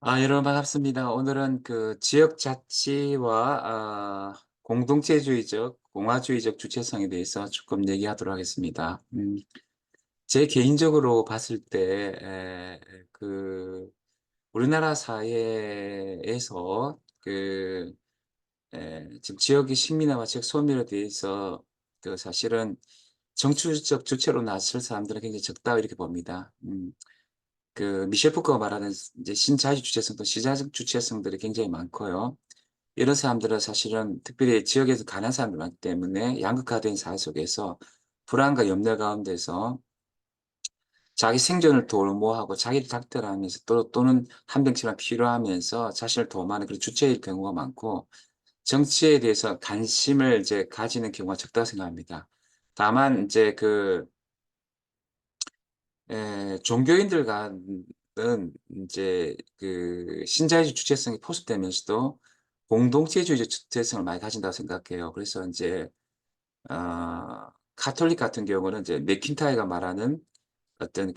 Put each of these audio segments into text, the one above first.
여러분 반갑습니다. 오늘은 그 지역 자치와 공동체주의적, 공화주의적 주체성에 대해서 조금 얘기하도록 하겠습니다. 제 개인적으로 봤을 때, 우리나라 사회에서 지금 지역의 식민화와 지역 소멸에 대해서 사실은 정치적 주체로 나설 사람들은 굉장히 적다 이렇게 봅니다. 미셸 푸커가 말하는 이제 신자유주의 주체성 또 시장적 주체성들이 굉장히 많고요. 이런 사람들은 사실은 특별히 지역에서 가난한 사람들 많기 때문에 양극화된 사회 속에서 불안과 염려 가운데서 자기 생존을 도모하고 자기를 닥달하면서 또는 한병치만 필요하면서 자신을 도모하는 그런 주체일 경우가 많고, 정치에 대해서 관심을 이제 가지는 경우가 적다고 생각합니다. 다만 이제 종교인들 간은 인제 신자유주의 주체성이 포섭되면서도 공동체주의적 주체성을 많이 가진다고 생각해요. 그래서 인제 가톨릭 같은 경우는 이제 맥킨타이어가 말하는 어떤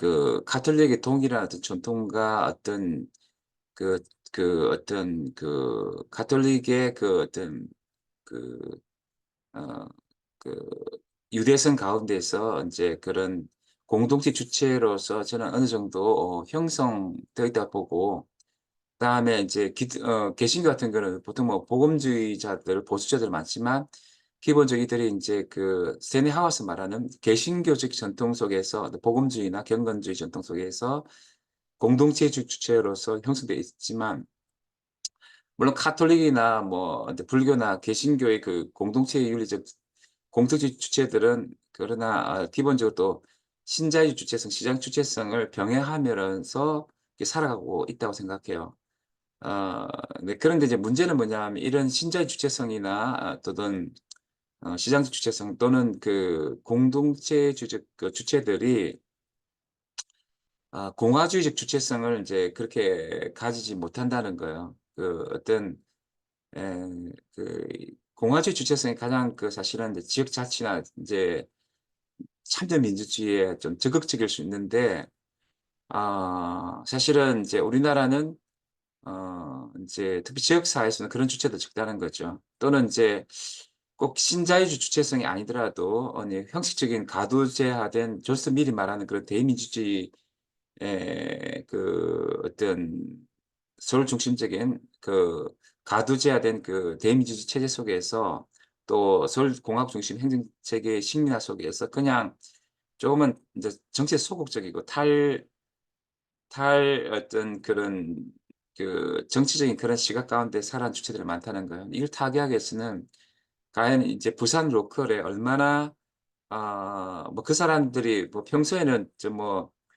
가톨릭의 동일한 어떤 전통과 어떤 그 가톨릭의 그 어 그 유대성 가운데서 인제 그런 공동체 주체로서 저는 어느 정도 형성되어 있다고 보고, 그다음에 이제 개신교 같은 경우는 보통 뭐 복음주의자들, 보수자들 많지만 기본적으로 이들이 인제 스탠리 하워스 말하는 개신교적 전통 속에서 복음주의나 경건주의 전통 속에서 공동체 주체로서 형성되어 있지만, 물론 카톨릭이나 뭐 이제 불교나 개신교의 공동체 윤리적 공동체 주체들은 그러나 기본적으로 또 신자유 주체성, 시장 주체성을 병행하면서 이렇게 살아가고 있다고 생각해요. 어 네, 그런데 이제 문제는 뭐냐하면 이런 신자유 주체성이나 또는 시장적 주체성 또는 공동체 주적 주체들이 공화주의적 주체성을 인제 그렇게 가지지 못한다는 거예요. 에 그 공화주의 주체성이 가장 사실은 이제 지역 자치나 인제 참된 민주주의에 좀 적극적일 수 있는데, 사실은 이제 우리나라는 인제 특히 지역 사회에서는 그런 주체도 적다는 거죠. 또는 인제 꼭 신자유주의 주체성이 아니더라도 형식적인 가두제화된 존슨 밀이 말하는 그런 대민주주의 어떤 서울 중심적인 가두제화된 대민주주의 체제 속에서, 또 서울 공화국 중심 행정 체계의 식민화 속에서 그냥 조금은 인제 정치에 소극적이고 어떤 정치적인 그런 시각 가운데 살아온 주체들이 많다는 거예요. 이걸 타개하기 위해서는 과연 이제 부산 로컬에 얼마나 뭐 그 사람들이 뭐 평소에는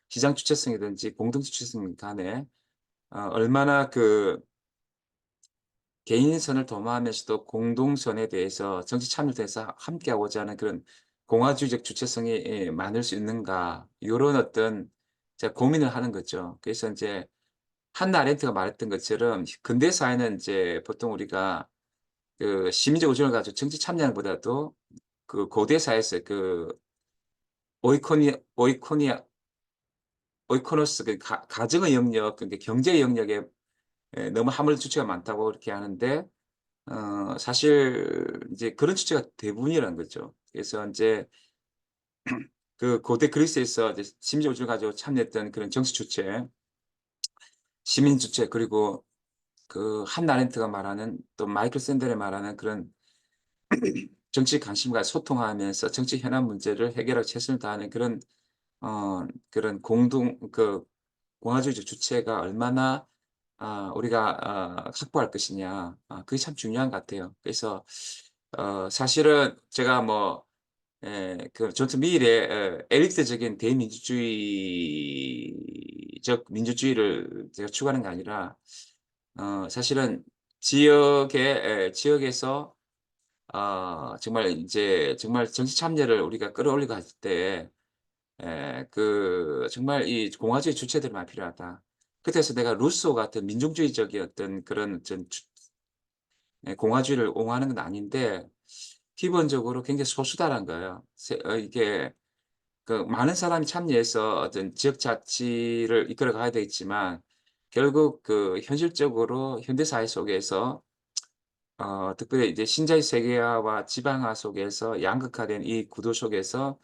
시장 주체성이든지 공동체 주체성 간에 얼마나 개인선을 도모하면서도 공동선에 대해서 정치 참여에 대해서 함께하고자 하는 그런 공화주의적 주체성이 많을 수 있는가, 요런 어떤 제가 고민을 하는 거죠. 그래서 인제 한나 아렌트가 말했던 것처럼 근대 사회는 이제 보통 우리가 시민적 의존을 가지고 정치 참여하는 보다도 고대 사회에서의 오이코니 오이코니아 오이코노스 가정의 영역, 그러니까 경제의 영역에 너무 함을 주체가 많다고 그렇게 하는데, 사실 이제 그런 주체가 대부분이라는 거죠. 그래서 인제 고대 그리스에서 이제 시민적 의존을 가지고 참여했던 그런 정치 주체, 시민 주체, 그리고 한나 아렌트가 말하는 또 마이클 샌델이 말하는 그런 정치 관심과 소통하면서 정치 현안 문제를 해결하고 최선을 다하는 그런 공화주의적 주체가 얼마나 우리가 확보할 것이냐, 그게 참 중요한 것 같아요. 그래서 사실은 제가 존슨 밀의 엘리트적인 대민주주의적 민주주의를 제가 추구하는 게 아니라, 사실은 지역에서 정말 인제 정말 정치 참여를 우리가 끌어올리고 할 때 정말 이 공화주의 주체들이 많이 필요하다. 그래서 내가 루소 같은 민중주의적인 어떤 그런 공화주의를 옹호하는 건 아닌데, 기본적으로 굉장히 소수다라는 거예요. 이게 많은 사람이 참여해서 어떤 지역 자치를 이끌어 가야 되겠지만, 결국 그 현실적으로 현대 사회 속에서 특별히 이제 신자유 세계화와 지방화 속에서 양극화된 이 구도 속에서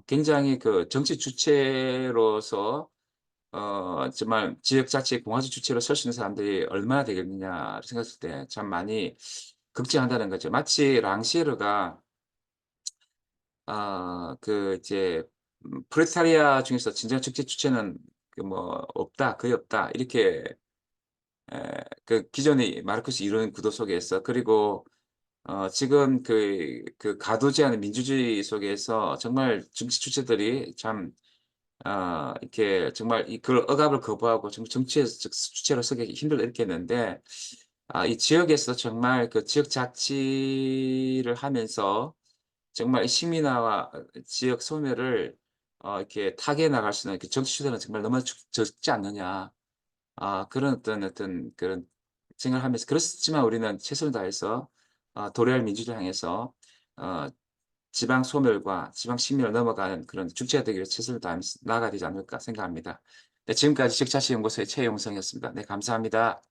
굉장히 그 정치 주체로서 정말 지역자치 공화국 주체로 설 수 있는 사람들이 얼마나 되겠느냐를 생각했을 때 참 많이 걱정한다는 거죠. 마치 랑시르가 그 이제 프레타리아 중에서 진정한 정치 주체는 그 뭐 없다. 거의 없다. 이렇게 그 기존의 마르크스 이론 구도 속에서 그리고 지금 그 가두제한 민주주의 속에서 정말 정치 주체들이 참 이렇게 정말 그걸 억압을 거부하고 정치의 주체로 서기 힘들다 이렇게 했는데 이 지역에서 정말 그 지역 자치를 하면서 정말 이 시민화와 지역 소멸을 이렇게 타개해 나갈 수 있는 그 정치 수단은 정말 너무 적지 않느냐. 그런 어떤 그런 생각을 하면서 그렇지만 우리는 최선을 다해서 도래할 민주주의를 향해서 어 지방 소멸과 지방 식민을 넘어가는 그런 주체가 되기 위해서 최선을 다하면서 나아가야 되지 않을까 생각합니다. 네, 지금까지 적자시 연구소의 최용성이었습니다. 네, 감사합니다.